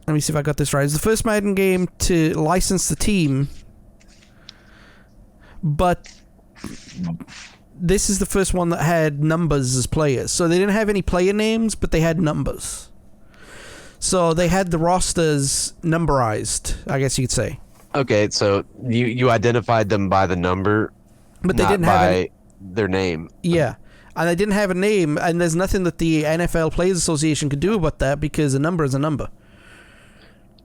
Let me see if I got this right. It's the first Madden game to license the team, but this is the first one that had numbers as players. So they didn't have any player names, but they had numbers. So they had the rosters numberized, I guess you could say. Okay, so you identified them by the number, but they not didn't by have their name. Yeah. And they didn't have a name, and there's nothing that the NFL Players Association could do about that because a number is a number.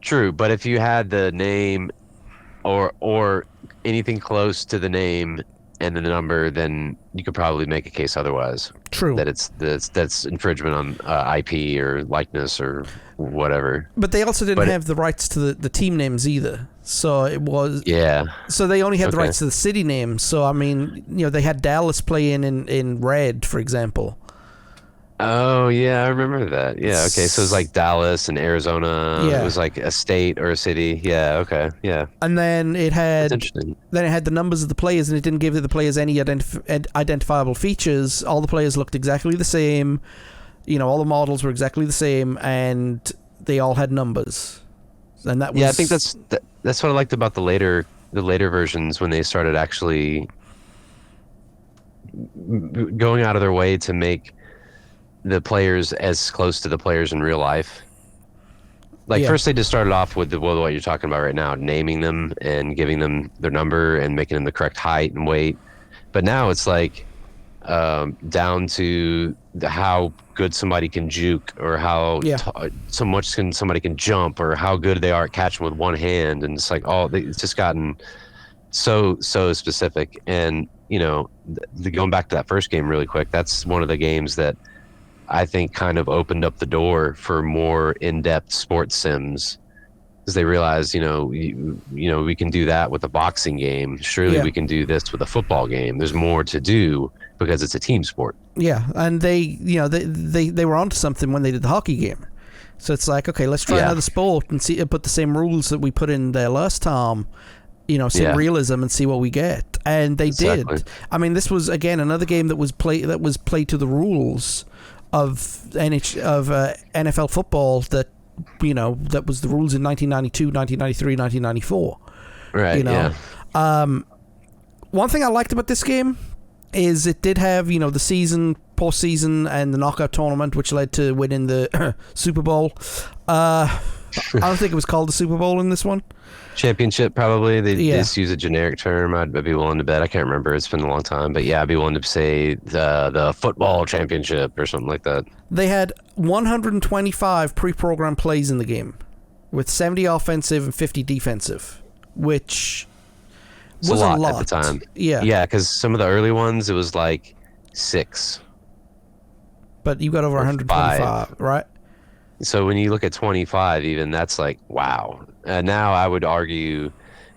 True, but if you had the name or anything close to the name and the number, then you could probably make a case otherwise. True. That that's infringement on IP or likeness or whatever. But they also didn't have the rights to the team names either. So it was... Yeah. So they only had the rights to the city names. So, I mean, they had Dallas playing in red, for example. Oh, yeah, I remember that. Yeah, okay. So it was like Dallas and Arizona. Yeah. It was like a state or a city. Yeah, okay. Yeah. And then it had... That's interesting. Then it had the numbers of the players, and it didn't give the players any identifiable features. All the players looked exactly the same. All the models were exactly the same, and they all had numbers. And that was... Yeah, I think that's what I liked about the later versions, when they started actually going out of their way to make the players as close to the players in real life. First they just started off with what you're talking about right now, naming them and giving them their number and making them the correct height and weight. But now it's like down to how good somebody can juke, or how so much somebody can jump, or how good they are at catching with one hand. And it's like, it's just gotten so specific. And going back to that first game really quick, that's one of the games that I think kind of opened up the door for more in-depth sports sims, because they realized, we can do that with a boxing game. Surely we can do this with a football game. There's more to do because it's a team sport. Yeah, and they were onto something when they did the hockey game. So it's like, okay, let's try another sport and put the same rules that we put in there last time. Same realism, and see what we get. And they did. I mean, this was again another game that was played to the rules of NFL football that was the rules in 1992, 1993, 1994. Right. One thing I liked about this game is it did have the season, postseason, and the knockout tournament, which led to winning the Super Bowl. I don't think it was called the Super Bowl in this one. Championship, probably. They just use a generic term. I'd be willing to bet. I can't remember. It's been a long time. But yeah, I'd be willing to say the football championship or something like that. They had 125 pre-programmed plays in the game, with 70 offensive and 50 defensive, which was a lot at the time. Yeah. Yeah, because some of the early ones, it was like 6. But you got over 125, right? So when you look at 25, even, that's like, wow. Now I would argue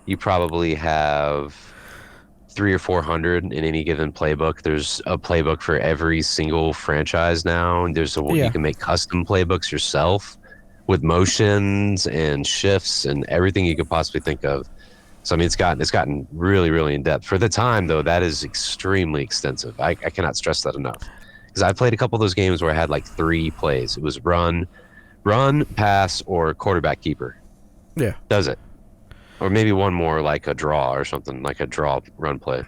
you probably have 300 or 400 in any given playbook. There's a playbook for every single franchise now. And you can make custom playbooks yourself with motions and shifts and everything you could possibly think of. So I mean, it's gotten really, really in depth. For the time, though, that is extremely extensive. I cannot stress that enough, because I played a couple of those games where I had like 3 plays. It was run, pass, or quarterback keeper. Yeah. Does it? Or maybe one more, like a draw or something, like a draw run play.